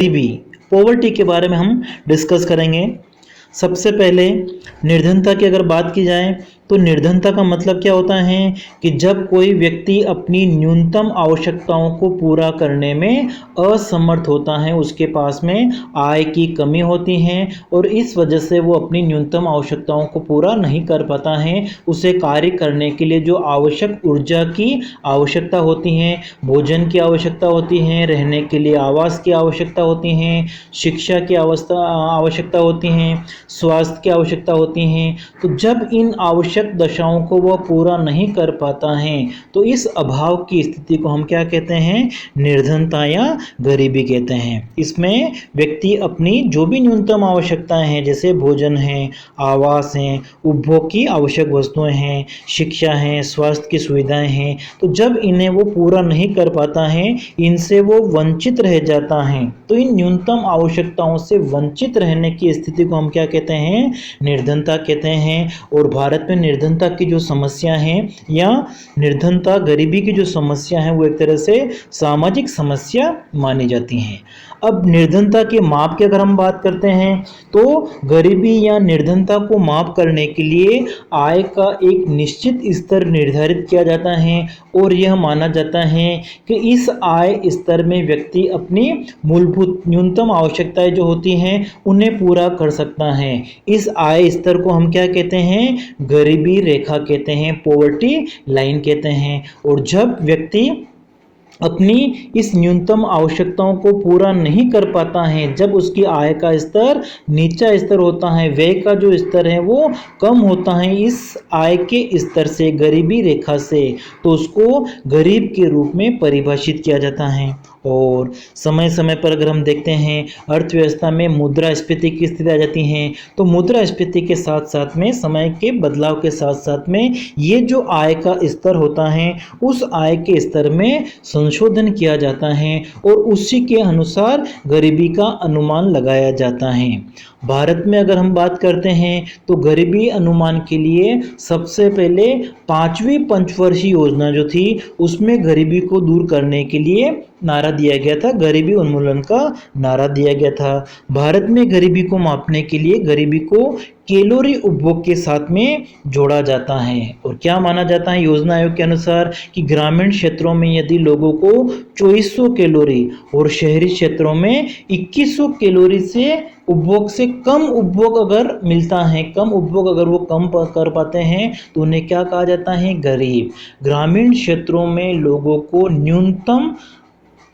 गरीबी, पॉवर्टी के बारे में हम डिस्कस करेंगे। सबसे पहले निर्धनता की अगर बात की जाए तो निर्धनता का मतलब क्या होता है कि जब कोई व्यक्ति अपनी न्यूनतम आवश्यकताओं को पूरा करने में असमर्थ होता है, उसके पास में आय की कमी होती है और इस वजह से वो अपनी न्यूनतम आवश्यकताओं को पूरा नहीं कर पाता है। उसे कार्य करने के लिए जो आवश्यक ऊर्जा की आवश्यकता होती है, भोजन की आवश्यकता होती है, रहने के लिए आवास की आवश्यकता होती है, शिक्षा की आवश्यकता होती है, स्वास्थ्य की आवश्यकता होती हैं। तो जब इन आवश्यक दशाओं को वह पूरा नहीं कर पाता है तो इस अभाव की स्थिति को हम क्या कहते हैं? निर्धनता या गरीबी कहते हैं। इसमें व्यक्ति अपनी जो भी न्यूनतम आवश्यकताएं हैं, जैसे भोजन है, आवास है, उपभोग की आवश्यक वस्तुएं हैं, शिक्षा है, स्वास्थ्य की सुविधाएं हैं, तो जब इन्हें वो पूरा नहीं कर पाता है, इनसे वो वंचित रह जाता है। तो इन न्यूनतम आवश्यकताओं से वंचित रहने की स्थिति को हम क्या कहते हैं? निर्धनता कहते हैं। और भारत में निर्धनता की जो समस्या है या निर्धनता गरीबी की जो समस्या है वो एक तरह से सामाजिक समस्या मानी जाती हैं। अब निर्धनता के माप की अगर हम बात करते हैं तो गरीबी या निर्धनता को माप करने के लिए आय का एक निश्चित स्तर निर्धारित किया जाता है और यह माना जाता है कि इस आय स्तर में व्यक्ति अपनी मूलभूत न्यूनतम आवश्यकताएं जो होती हैं उन्हें पूरा कर सकता है। इस आय स्तर को हम क्या कहते हैं? गरीबी रेखा कहते हैं, पॉवर्टी लाइन कहते हैं। और जब व्यक्ति अपनी इस न्यूनतम आवश्यकताओं को पूरा नहीं कर पाता है, जब उसकी आय का स्तर नीचा स्तर होता है, व्यय का जो स्तर है वो कम होता है इस आय के स्तर से, गरीबी रेखा से, तो उसको गरीब के रूप में परिभाषित किया जाता है। और समय समय पर अगर हम देखते हैं अर्थव्यवस्था में मुद्रास्फीति की स्थिति आ जाती है, तो मुद्रास्फीति के साथ साथ में समय के बदलाव के साथ साथ में ये जो आय का स्तर होता है उस आय के स्तर में संशोधन किया जाता है और उसी के अनुसार गरीबी का अनुमान लगाया जाता है। भारत में अगर हम बात करते हैं तो गरीबी अनुमान के लिए सबसे पहले 5वीं पंचवर्षीय योजना जो थी उसमें गरीबी को दूर करने के लिए नारा दिया गया था, गरीबी उन्मूलन का नारा दिया गया था। भारत में गरीबी को मापने के लिए गरीबी को कैलोरी उपभोग के साथ में जोड़ा जाता है और क्या माना जाता है योजना आयोग के अनुसार कि ग्रामीण क्षेत्रों में यदि लोगों को 2400 कैलोरी और शहरी क्षेत्रों में 2100 कैलोरी से उपभोग से कम उपभोग अगर मिलता है, कम उपभोग अगर वो कम कर पाते हैं तो उन्हें क्या कहा जाता है? गरीब। ग्रामीण क्षेत्रों में लोगों को न्यूनतम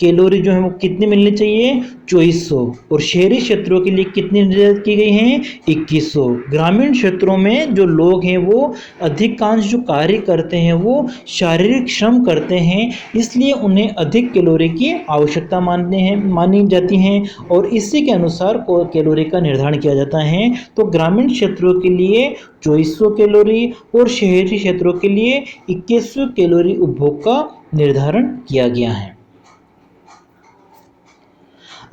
कैलोरी जो है वो कितनी मिलनी चाहिए? 2400। और शहरी क्षेत्रों के लिए कितनी निर्धारित की गई हैं? 2100। ग्रामीण क्षेत्रों में जो लोग हैं वो अधिकांश जो कार्य करते हैं वो शारीरिक श्रम करते हैं, इसलिए उन्हें अधिक कैलोरी की आवश्यकता मानी जाती है और इसी के अनुसार कैलोरी का निर्धारण किया जाता है। तो ग्रामीण क्षेत्रों के लिए 2400 कैलोरी और शहरी क्षेत्रों के लिए 2100 कैलोरी उपभोग का निर्धारण किया गया है।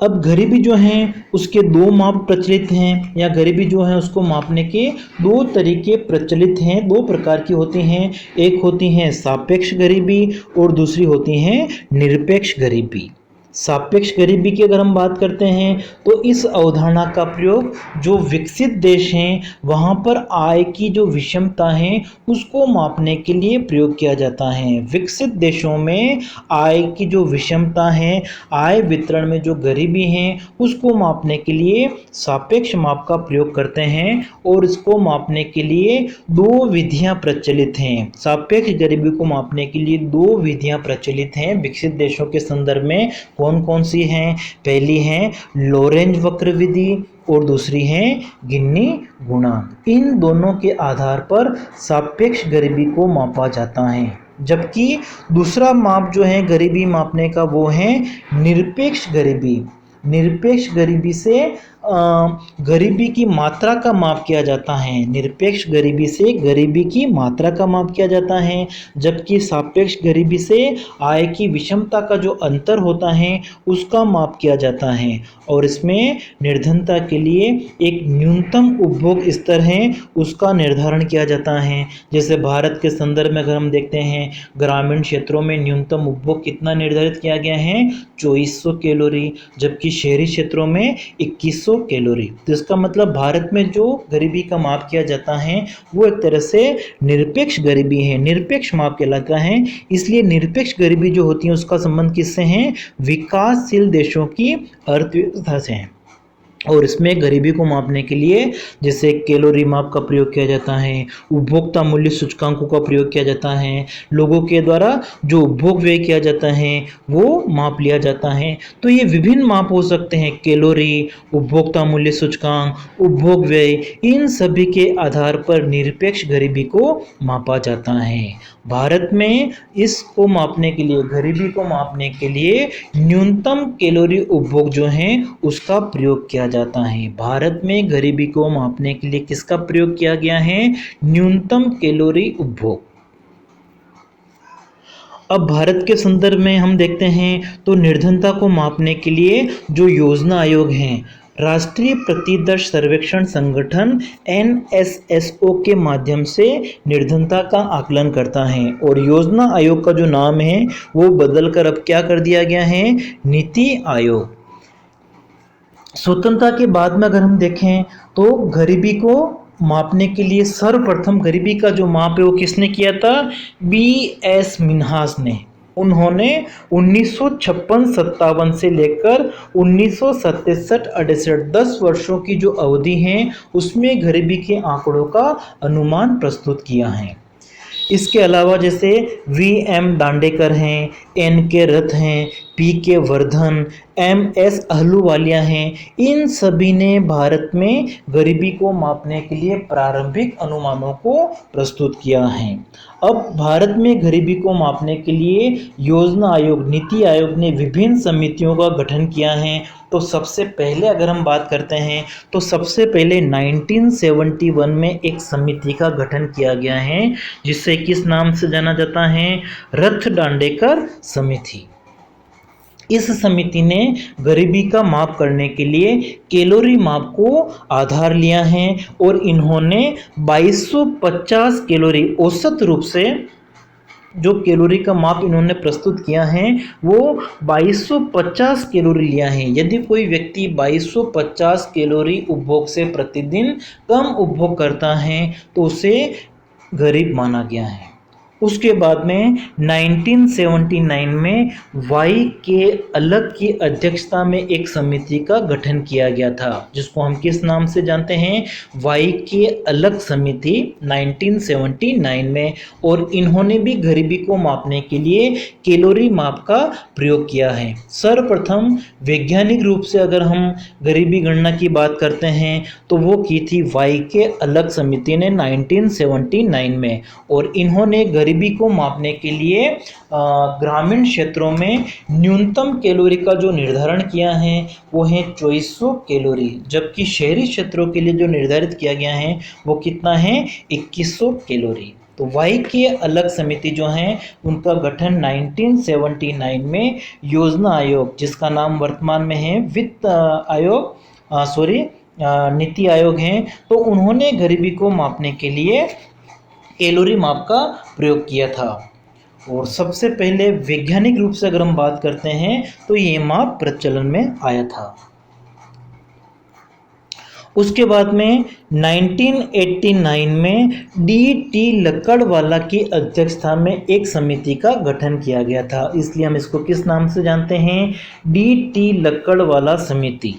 अब गरीबी जो है उसके दो माप प्रचलित हैं, या गरीबी जो है उसको मापने के दो तरीके प्रचलित हैं, दो प्रकार की होती हैं। एक होती है सापेक्ष गरीबी और दूसरी होती है निरपेक्ष गरीबी। सापेक्ष गरीबी की अगर हम बात करते हैं तो इस अवधारणा का प्रयोग जो विकसित देश हैं वहाँ पर आय की जो विषमता है उसको मापने के लिए प्रयोग किया जाता है। विकसित देशों में आय की जो विषमता है, आय वितरण में जो गरीबी है उसको मापने के लिए सापेक्ष माप का प्रयोग करते हैं और इसको मापने के लिए दो विधियां प्रचलित हैं। सापेक्ष गरीबी को मापने के लिए दो विधियां प्रचलित हैं विकसित देशों के संदर्भ में। कौन कौन सी हैं? पहली है लोरेंज वक्र विधि और दूसरी है गिन्नी गुणांक। इन दोनों के आधार पर सापेक्ष गरीबी को मापा जाता है, जबकि दूसरा माप जो है गरीबी मापने का वो है निरपेक्ष गरीबी। निरपेक्ष गरीबी से गरीबी की मात्रा का माप किया जाता है। निरपेक्ष गरीबी से गरीबी की मात्रा का माप किया जाता है, जबकि सापेक्ष गरीबी से आय की विषमता का जो अंतर होता है उसका माप किया जाता है। और इसमें निर्धनता के लिए एक न्यूनतम उपभोग स्तर है उसका निर्धारण किया जाता है। जैसे भारत के संदर्भ में अगर हम देखते हैं, ग्रामीण क्षेत्रों में न्यूनतम उपभोग कितना निर्धारित किया गया है, 2400 कैलोरी, जबकि शहरी क्षेत्रों में 2100 कैलोरी। तो इसका मतलब भारत में जो गरीबी का माप किया जाता है वो एक तरह से निरपेक्ष गरीबी है, निरपेक्ष माप कहलाता है। इसलिए निरपेक्ष गरीबी जो होती है उसका संबंध किससे है, विकासशील देशों की अर्थव्यवस्था से है। और इसमें गरीबी को मापने के लिए जैसे कैलोरी माप का प्रयोग किया जाता है, उपभोक्ता मूल्य सूचकांकों का प्रयोग किया जाता है, लोगों के द्वारा जो उपभोग व्यय किया जाता है वो माप लिया जाता है। तो ये विभिन्न माप हो सकते हैं, कैलोरी, उपभोक्ता मूल्य सूचकांक, उपभोग व्यय, इन सभी के आधार पर निरपेक्ष गरीबी को मापा जाता है। भारत में इसको मापने के लिए, गरीबी को मापने के लिए न्यूनतम कैलोरी उपभोग जो है उसका प्रयोग किया जाता है। भारत में गरीबी को मापने के लिए किसका प्रयोग किया गया है, न्यूनतम कैलोरी उपभोग। अब भारत के संदर्भ में हम देखते हैं तो निर्धनता को मापने के लिए जो योजना आयोग हैं, राष्ट्रीय प्रतिदर्श सर्वेक्षण संगठन NSSO के माध्यम से निर्धनता का आकलन करता है। और योजना आयोग का जो नाम है वो बदलकर अब क्या कर दिया गया है, नीति आयोग। स्वतंत्रता के बाद में अगर हम देखें तो गरीबी को मापने के लिए सर्वप्रथम गरीबी का जो माप है वो किसने किया था, BS मिन्हास ने। उन्होंने 1956-57 से लेकर 1967-68 10 वर्षों की जो अवधि है उसमें गरीबी के आंकड़ों का अनुमान प्रस्तुत किया है। इसके अलावा जैसे VM दांडेकर हैं, NK रथ हैं, PK वर्धन, MS अहलूवालिया हैं, इन सभी ने भारत में गरीबी को मापने के लिए प्रारंभिक अनुमानों को प्रस्तुत किया है। अब भारत में गरीबी को मापने के लिए योजना आयोग, नीति आयोग ने विभिन्न समितियों का गठन किया है। तो सबसे पहले अगर हम बात करते हैं तो सबसे पहले 1971 में एक समिति का गठन किया गया है जिसे किस नाम से जाना जाता है, रथ दांडेकर समिति। इस समिति ने गरीबी का माप करने के लिए कैलोरी माप को आधार लिया है और इन्होंने 2250 कैलोरी औसत रूप से जो कैलोरी का माप इन्होंने प्रस्तुत किया है वो 2250 कैलोरी लिया है। यदि कोई व्यक्ति 2250 कैलोरी उपभोग से प्रतिदिन कम उपभोग करता है तो उसे गरीब माना गया है। उसके बाद में 1979 में वाई के अलग की अध्यक्षता में एक समिति का गठन किया गया था जिसको हम किस नाम से जानते हैं, वाई के अलग समिति 1979 में। और इन्होंने भी गरीबी को मापने के लिए कैलोरी माप का प्रयोग किया है। सर्वप्रथम वैज्ञानिक रूप से अगर हम गरीबी गणना की बात करते हैं तो वो की थी वाई के अलग समिति ने 1979 में। और इन्होंने गरीबी को मापने के लिए ग्रामीण क्षेत्रों में न्यूनतम कैलोरी का जो निर्धारण किया है वो है 2400 कैलोरी, जबकि शहरी क्षेत्रों के लिए जो निर्धारित किया गया है वो कितना है, 2100 कैलोरी। तो वाई के अलग समिति जो है उनका गठन 1979 में योजना आयोग, जिसका नाम वर्तमान में है वित्त आयोग, नीति आयोग है, तो उन्होंने गरीबी को मापने के लिए कैलोरी माप का प्रयोग किया था। और सबसे पहले वैज्ञानिक रूप से अगर हम बात करते हैं तो ये माप प्रचलन में आया था। उसके बाद में 1989 में DT लक्कड़वाला की अध्यक्षता में एक समिति का गठन किया गया था, इसलिए हम इसको किस नाम से जानते हैं, DT लक्कड़वाला समिति।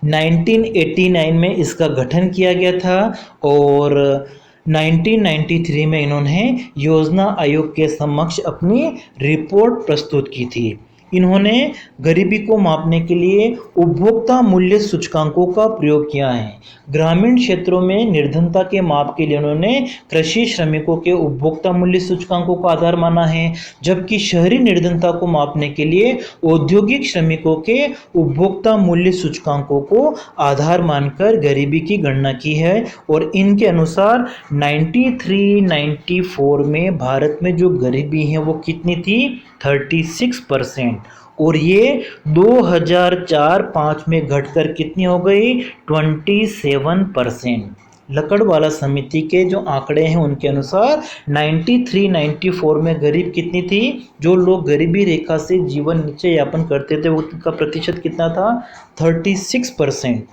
1989 में इसका गठन किया गया था और 1993 में इन्होंने योजना आयोग के समक्ष अपनी रिपोर्ट प्रस्तुत की थी। इन्होंने गरीबी को मापने के लिए उपभोक्ता मूल्य सूचकांकों का प्रयोग किया है। ग्रामीण क्षेत्रों में निर्धनता के माप के लिए उन्होंने कृषि श्रमिकों के उपभोक्ता मूल्य सूचकांकों को आधार माना है, जबकि शहरी निर्धनता को मापने के लिए औद्योगिक श्रमिकों के उपभोक्ता मूल्य सूचकांकों को आधार मानकर गरीबी की गणना की है। और इनके अनुसार 93-94 में भारत में जो गरीबी है वो कितनी थी? 36%। और ये 2004-05 में घटकर कितनी हो गई? 27%। लकड़वाला समिति के जो आंकड़े हैं उनके अनुसार 93-94 में गरीब कितनी थी? जो लोग गरीबी रेखा से जीवन नीचे यापन करते थे उनका प्रतिशत कितना था? 36%।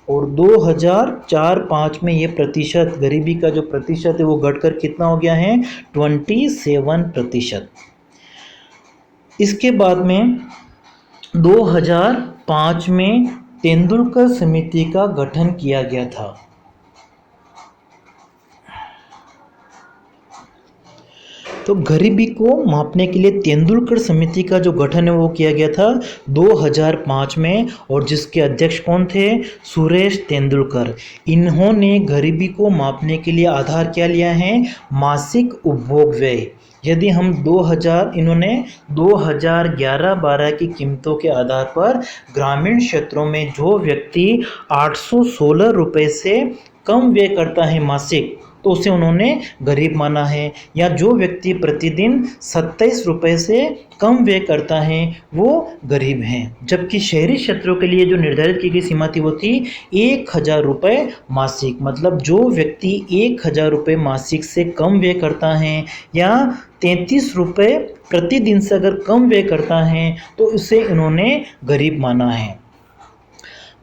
और 2004-05 में ये प्रतिशत, गरीबी का जो प्रतिशत है वो घटकर कितना हो गया है? 27%। इसके बाद में 2005 में तेंदुलकर समिति का गठन किया गया था। तो गरीबी को मापने के लिए तेंदुलकर समिति का जो गठन है वो किया गया था 2005 में, और जिसके अध्यक्ष कौन थे? सुरेश तेंदुलकर। इन्होंने गरीबी को मापने के लिए आधार क्या लिया है? मासिक उपभोग व्यय। यदि हम 2011-12 की कीमतों के आधार पर ग्रामीण क्षेत्रों में जो व्यक्ति 816 रुपये से कम व्यय करता है मासिक, तो उसे उन्होंने गरीब माना है। या जो व्यक्ति प्रतिदिन 27 रुपये से कम व्यय करता है वो गरीब हैं। जबकि शहरी क्षेत्रों के लिए जो निर्धारित की गई सीमा थी वो थी 1000 रुपये मासिक। मतलब जो व्यक्ति 1000 रुपये मासिक से कम व्यय करता है या 33 रुपये प्रतिदिन से अगर कम व्यय करता है तो उसे इन्होंने गरीब माना है।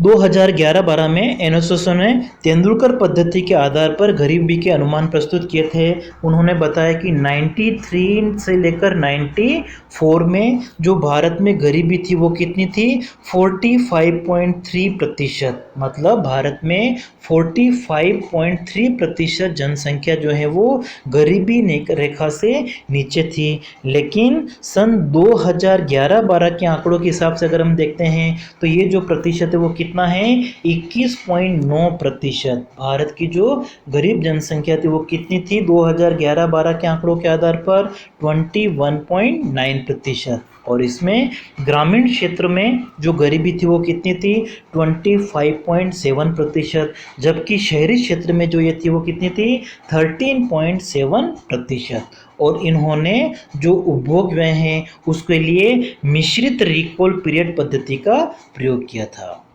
2011-12 में एनएसएसओ ने तेंदुलकर पद्धति के आधार पर गरीबी के अनुमान प्रस्तुत किए थे। उन्होंने बताया कि 93 से लेकर 94 में जो भारत में गरीबी थी वो कितनी थी? 45.3%। मतलब भारत में 45.3% जनसंख्या जो है वो गरीबी रेखा से नीचे थी। लेकिन सन 2011-12 के आंकड़ों के हिसाब से अगर हम देखते हैं तो ये जो प्रतिशत है वो कितना है? 21.9%। भारत की जो गरीब जनसंख्या थी वो कितनी थी 2011-12 के आंकड़ों के आधार पर? 21.9%। और इसमें ग्रामीण क्षेत्र में जो गरीबी थी वो कितनी थी? 25.7%। जबकि शहरी क्षेत्र में जो ये थी वो कितनी थी? 13.7%। और इन्होंने जो उपभोग व्यय हैं उसके लिए मिश्रित रिकॉल पीरियड पद्धति का प्रयोग किया था।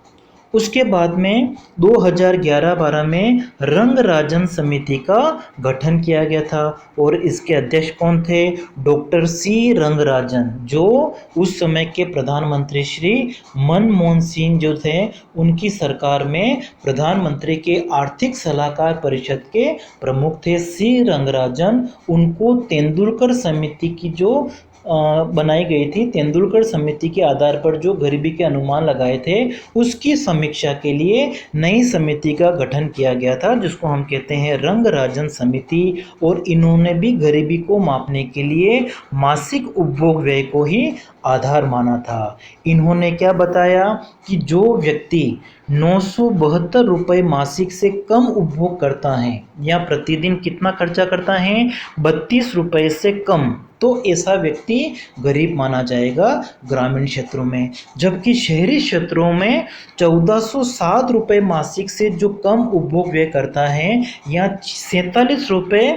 उसके बाद में 2011-12 में रंगराजन समिति का गठन किया गया था और इसके अध्यक्ष कौन थे? डॉक्टर सी रंगराजन, जो उस समय के प्रधानमंत्री श्री मनमोहन सिंह जो थे उनकी सरकार में प्रधानमंत्री के आर्थिक सलाहकार परिषद के प्रमुख थे। सी रंगराजन, उनको तेंदुलकर समिति की जो बनाई गई थी, तेंदुलकर समिति के आधार पर जो गरीबी के अनुमान लगाए थे उसकी समीक्षा के लिए नई समिति का गठन किया गया था जिसको हम कहते हैं रंगराजन समिति। और इन्होंने भी गरीबी को मापने के लिए मासिक उपभोग व्यय को ही आधार माना था। इन्होंने क्या बताया कि जो व्यक्ति 972 रुपये मासिक से कम उपभोग करता है या प्रतिदिन कितना खर्चा करता है? 32 रुपये से कम, तो ऐसा व्यक्ति गरीब माना जाएगा ग्रामीण क्षेत्रों में। जबकि शहरी क्षेत्रों में 1407 रुपये मासिक से जो कम उपभोग व्यय करता है या 47 रुपये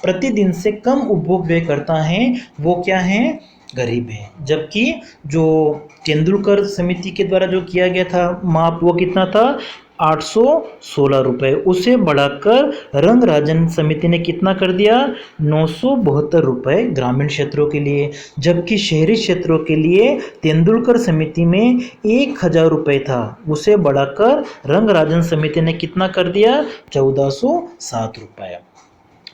प्रतिदिन से कम उपभोग व्यय करता है वो क्या है? गरीब है। जबकि जो तेंदुलकर समिति के द्वारा जो किया गया था माप वो कितना था? 816 रुपये। उसे बढ़ाकर रंगराजन समिति ने कितना कर दिया? 972 रुपये ग्रामीण क्षेत्रों के लिए। जबकि शहरी क्षेत्रों के लिए तेंदुलकर समिति में 1000 रुपये था, उसे बढ़ाकर रंगराजन समिति ने कितना कर दिया? 1407 रुपये।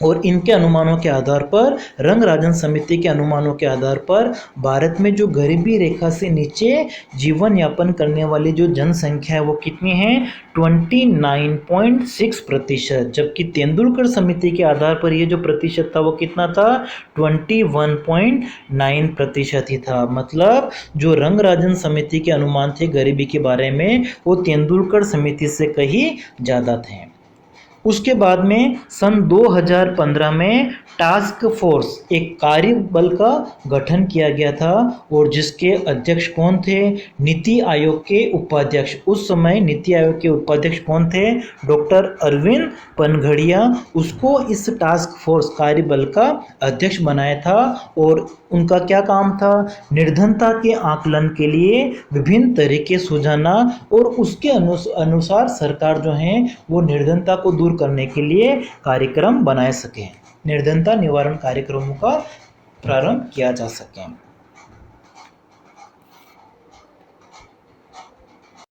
और इनके अनुमानों के आधार पर, रंग राजन समिति के अनुमानों के आधार पर भारत में जो गरीबी रेखा से नीचे जीवन यापन करने वाली जो जनसंख्या है वो कितनी है, 29.6%। जबकि तेंदुलकर समिति के आधार पर ये जो प्रतिशत था वो कितना था, 21.9% ही था। मतलब जो रंग राजन समिति के अनुमान थे गरीबी के बारे में वो तेंदुलकर समिति से कहीं ज़्यादा थे। उसके बाद में सन 2015 में टास्क फोर्स, एक कार्यबल का गठन किया गया था और जिसके अध्यक्ष कौन थे, नीति आयोग के उपाध्यक्ष। उस समय नीति आयोग के उपाध्यक्ष कौन थे, डॉक्टर अरविंद पनघड़िया। उसको इस टास्क फोर्स कार्यबल का अध्यक्ष बनाया था और उनका क्या काम था, निर्धनता के आकलन के लिए विभिन्न तरीके सुझाना और उसके अनुसार सरकार जो है वो निर्धनता को दूर करने के लिए कार्यक्रम बनाए सके, निर्धनता निवारण कार्यक्रमों का प्रारंभ किया जा सके।